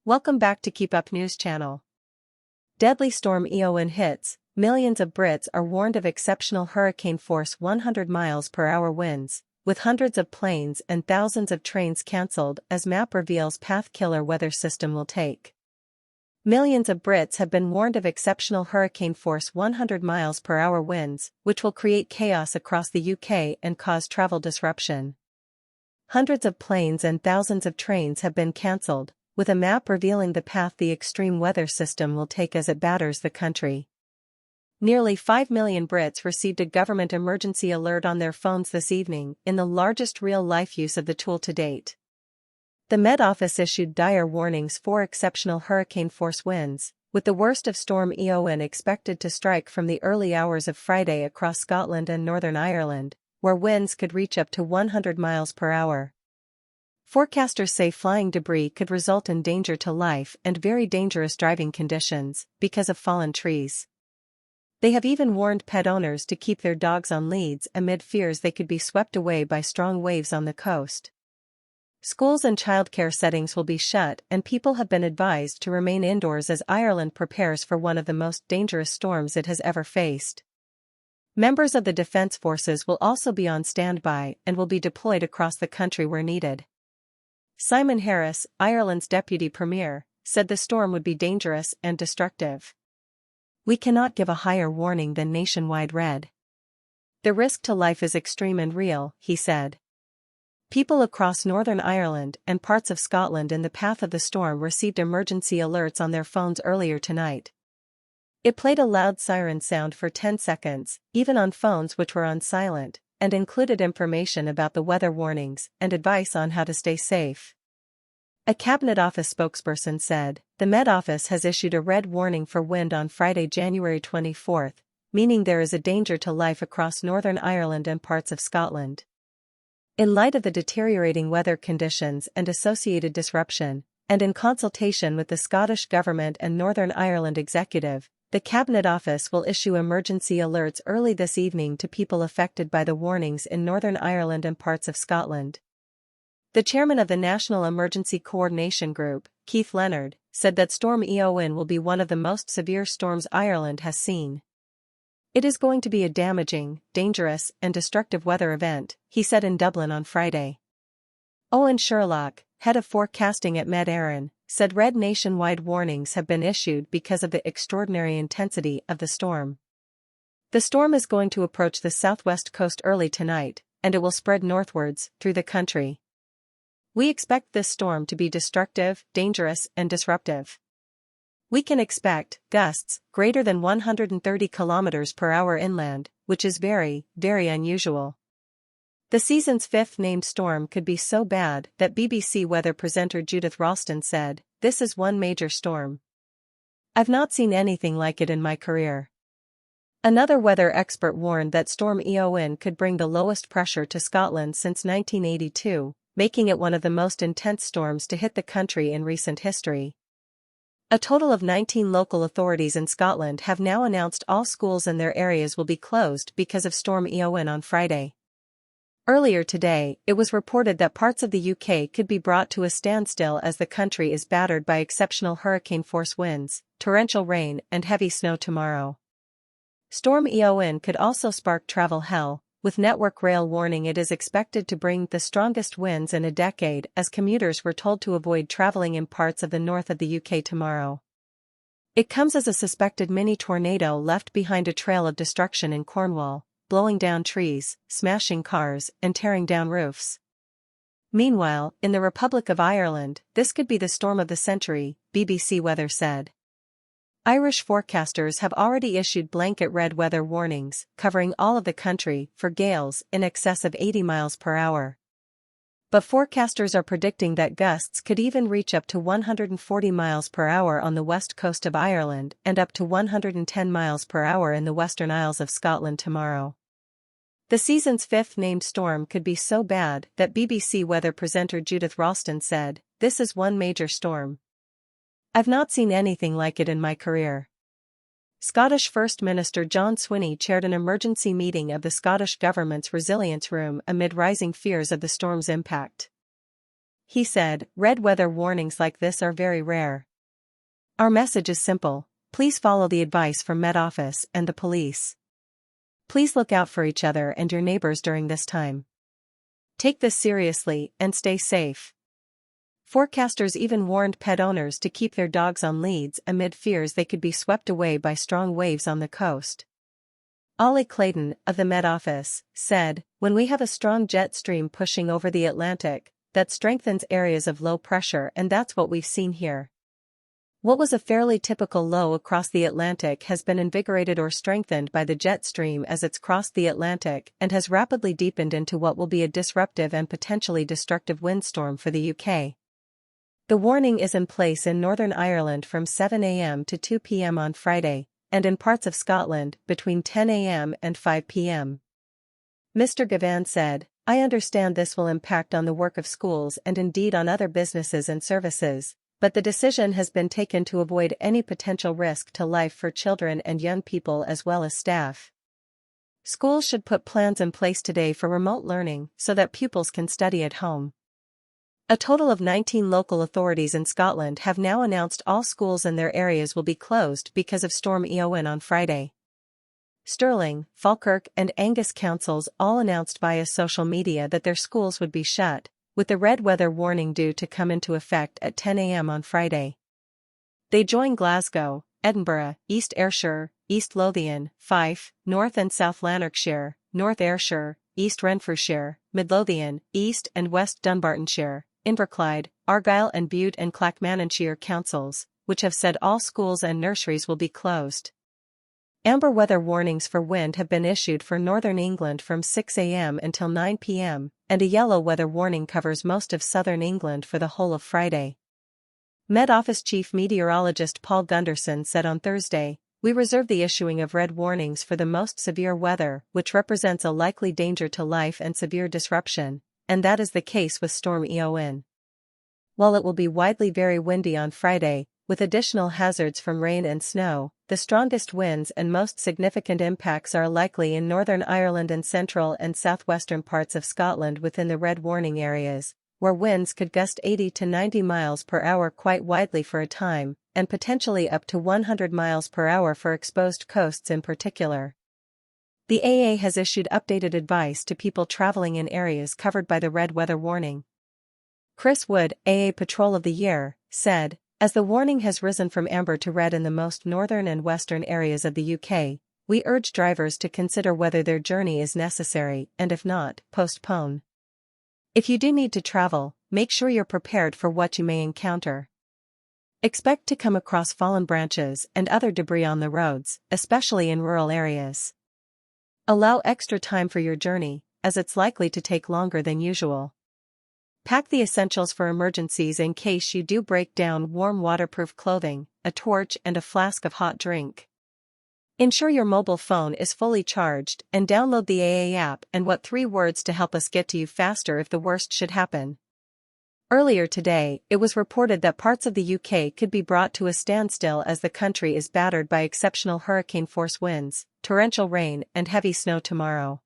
Welcome back to Keep Up News Channel. Deadly Storm Eowyn hits, millions of Brits are warned of exceptional hurricane-force 100 miles per hour winds, with hundreds of planes and thousands of trains cancelled as map reveals path killer weather system will take. Millions of Brits have been warned of exceptional hurricane-force 100 miles per hour winds, which will create chaos across the UK and cause travel disruption. Hundreds of planes and thousands of trains have been cancelled, with a map revealing the path the extreme weather system will take as it batters the country. Nearly 5 million Brits received a government emergency alert on their phones this evening, in the largest real-life use of the tool to date. The Met Office issued dire warnings for exceptional hurricane-force winds, with the worst of Storm Eowyn expected to strike from the early hours of Friday across Scotland and Northern Ireland, where winds could reach up to 100 miles per hour. Forecasters say flying debris could result in danger to life and very dangerous driving conditions because of fallen trees. They have even warned pet owners to keep their dogs on leads amid fears they could be swept away by strong waves on the coast. Schools and childcare settings will be shut and people have been advised to remain indoors as Ireland prepares for one of the most dangerous storms it has ever faced. Members of the Defence Forces will also be on standby and will be deployed across the country where needed. Simon Harris, Ireland's Deputy Premier, said the storm would be dangerous and destructive. "We cannot give a higher warning than nationwide red. The risk to life is extreme and real," he said. People across Northern Ireland and parts of Scotland in the path of the storm received emergency alerts on their phones earlier tonight. It played a loud siren sound for 10 seconds, even on phones which were on silent, and included information about the weather warnings and advice on how to stay safe. A Cabinet Office spokesperson said, "The Met Office has issued a red warning for wind on Friday, January 24, meaning there is a danger to life across Northern Ireland and parts of Scotland." In light of the deteriorating weather conditions and associated disruption, and in consultation with the Scottish Government and Northern Ireland Executive, the Cabinet Office will issue emergency alerts early this evening to people affected by the warnings in Northern Ireland and parts of Scotland. The chairman of the National Emergency Coordination Group, Keith Leonard, said that Storm Eowyn will be one of the most severe storms Ireland has seen. "It is going to be a damaging, dangerous, and destructive weather event," he said in Dublin on Friday. Owen Sherlock, head of forecasting at Met Éireann, said red nationwide warnings have been issued because of the extraordinary intensity of the storm. The storm is going to approach the southwest coast early tonight, and it will spread northwards, through the country. "We expect this storm to be destructive, dangerous, and disruptive. We can expect gusts greater than 130 km per hour inland, which is very, very unusual. The season's fifth named storm could be so bad that BBC weather presenter Judith Ralston said, 'This is one major storm. I've not seen anything like it in my career.' Another weather expert warned that Storm Eowyn could bring the lowest pressure to Scotland since 1982, making it one of the most intense storms to hit the country in recent history. A total of 19 local authorities in Scotland have now announced all schools in their areas will be closed because of Storm Eowyn on Friday. Earlier today, it was reported that parts of the UK could be brought to a standstill as the country is battered by exceptional hurricane-force winds, torrential rain, and heavy snow tomorrow. Storm Eowyn could also spark travel hell, with Network Rail warning it is expected to bring the strongest winds in a decade as commuters were told to avoid travelling in parts of the north of the UK tomorrow. It comes as a suspected mini-tornado left behind a trail of destruction in Cornwall, blowing down trees, smashing cars, and tearing down roofs. Meanwhile, in the Republic of Ireland, this could be the storm of the century, BBC Weather said. Irish forecasters have already issued blanket red weather warnings, covering all of the country, for gales in excess of 80 miles per hour. But forecasters are predicting that gusts could even reach up to 140 miles per hour on the west coast of Ireland and up to 110 miles per hour in the Western Isles of Scotland tomorrow. The season's fifth named storm could be so bad that BBC weather presenter Judith Ralston said, "This is one major storm. I've not seen anything like it in my career." Scottish First Minister John Swinney chaired an emergency meeting of the Scottish Government's Resilience Room amid rising fears of the storm's impact. He said, "Red weather warnings like this are very rare. Our message is simple: please follow the advice from Met Office and the police. Please look out for each other and your neighbors during this time. Take this seriously and stay safe." Forecasters even warned pet owners to keep their dogs on leads amid fears they could be swept away by strong waves on the coast. Ollie Clayton, of the Met Office, said, "When we have a strong jet stream pushing over the Atlantic, that strengthens areas of low pressure, and that's what we've seen here. What was a fairly typical low across the Atlantic has been invigorated or strengthened by the jet stream as it's crossed the Atlantic and has rapidly deepened into what will be a disruptive and potentially destructive windstorm for the UK. The warning is in place in Northern Ireland from 7 a.m. to 2 p.m. on Friday, and in parts of Scotland between 10 a.m. and 5 p.m. Mr. Gavan said, "I understand this will impact on the work of schools and indeed on other businesses and services, but the decision has been taken to avoid any potential risk to life for children and young people as well as staff. Schools should put plans in place today for remote learning so that pupils can study at home." A total of 19 local authorities in Scotland have now announced all schools in their areas will be closed because of Storm Eowyn on Friday. Stirling, Falkirk and Angus councils all announced via social media that their schools would be shut, with the red weather warning due to come into effect at 10 a.m. on Friday. They join Glasgow, Edinburgh, East Ayrshire, East Lothian, Fife, North and South Lanarkshire, North Ayrshire, East Renfrewshire, Midlothian, East and West Dunbartonshire, Inverclyde, Argyll and Bute and Clackmannanshire councils, which have said all schools and nurseries will be closed. Amber weather warnings for wind have been issued for northern England from 6 a.m. until 9 p.m., and a yellow weather warning covers most of southern England for the whole of Friday. Met Office Chief Meteorologist Paul Gunderson said on Thursday, "We reserve the issuing of red warnings for the most severe weather, which represents a likely danger to life and severe disruption, and that is the case with Storm Eowyn. While it will be widely very windy on Friday, with additional hazards from rain and snow, the strongest winds and most significant impacts are likely in Northern Ireland and central and southwestern parts of Scotland within the red warning areas, where winds could gust 80 to 90 miles per hour quite widely for a time, and potentially up to 100 miles per hour for exposed coasts in particular." The AA has issued updated advice to people traveling in areas covered by the red weather warning. Chris Wood, AA Patrol of the Year, said, "As the warning has risen from amber to red in the most northern and western areas of the UK, we urge drivers to consider whether their journey is necessary and if not, postpone. If you do need to travel, make sure you're prepared for what you may encounter. Expect to come across fallen branches and other debris on the roads, especially in rural areas. Allow extra time for your journey, as it's likely to take longer than usual. Pack the essentials for emergencies in case you do break down: warm waterproof clothing, a torch and a flask of hot drink. Ensure your mobile phone is fully charged and download the AA app and what 3 words to help us get to you faster if the worst should happen." Earlier today, it was reported that parts of the UK could be brought to a standstill as the country is battered by exceptional hurricane-force winds, torrential rain and heavy snow tomorrow.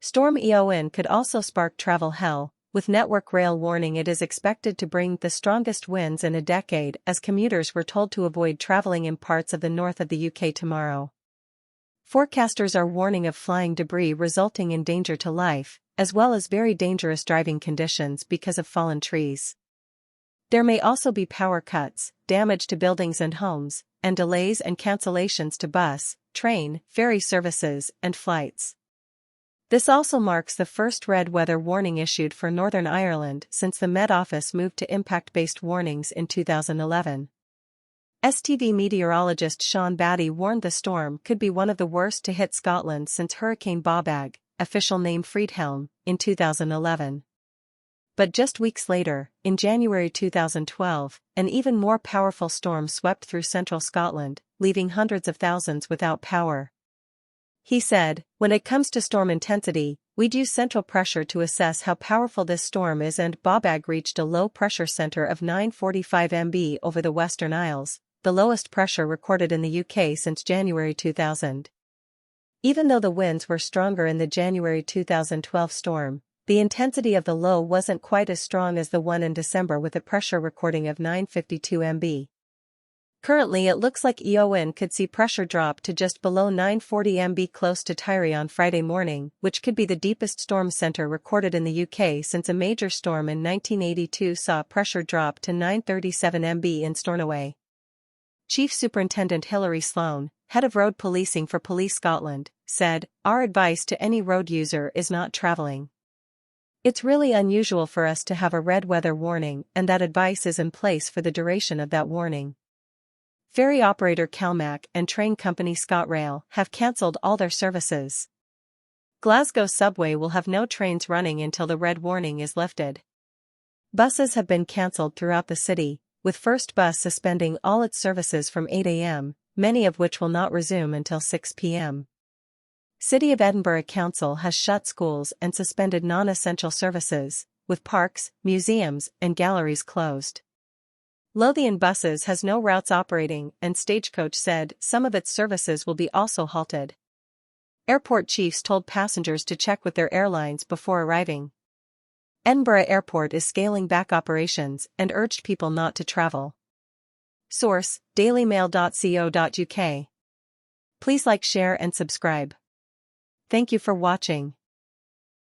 Storm Eowyn could also spark travel hell, with Network Rail warning it is expected to bring the strongest winds in a decade as commuters were told to avoid traveling in parts of the north of the UK tomorrow. Forecasters are warning of flying debris resulting in danger to life, as well as very dangerous driving conditions because of fallen trees. There may also be power cuts, damage to buildings and homes, and delays and cancellations to bus, train, ferry services, and flights. This also marks the first red weather warning issued for Northern Ireland since the Met Office moved to impact-based warnings in 2011. STV meteorologist Sean Batty warned the storm could be one of the worst to hit Scotland since Hurricane Bobag, official name Friedhelm, in 2011. But just weeks later, in January 2012, an even more powerful storm swept through central Scotland, leaving hundreds of thousands without power. He said, "When it comes to storm intensity, we'd use central pressure to assess how powerful this storm is, and Bobag reached a low pressure center of 945 MB over the Western Isles, the lowest pressure recorded in the UK since January 2000. Even though the winds were stronger in the January 2012 storm, The intensity of the low wasn't quite as strong as the one in December with a pressure recording of 952 MB. Currently it looks like Eowyn could see pressure drop to just below 940 MB close to Tyre on Friday morning, which could be the deepest storm center recorded in the UK since a major storm in 1982 saw pressure drop to 937 MB in Stornoway. Chief Superintendent Hilary Sloan, head of road policing for Police Scotland, said, "Our advice to any road user is not travelling. It's really unusual for us to have a red weather warning, and that advice is in place for the duration of that warning." Ferry operator Calmac and train company ScotRail have cancelled all their services. Glasgow subway will have no trains running until the red warning is lifted. Buses have been cancelled throughout the city, with First Bus suspending all its services from 8 a.m., many of which will not resume until 6 p.m. City of Edinburgh Council has shut schools and suspended non-essential services, with parks, museums, and galleries closed. Lothian Buses has no routes operating, and Stagecoach said some of its services will be also halted. Airport chiefs told passengers to check with their airlines before arriving. Edinburgh Airport is scaling back operations and urged people not to travel. Source: dailymail.co.uk. Please like, share and subscribe. Thank you for watching.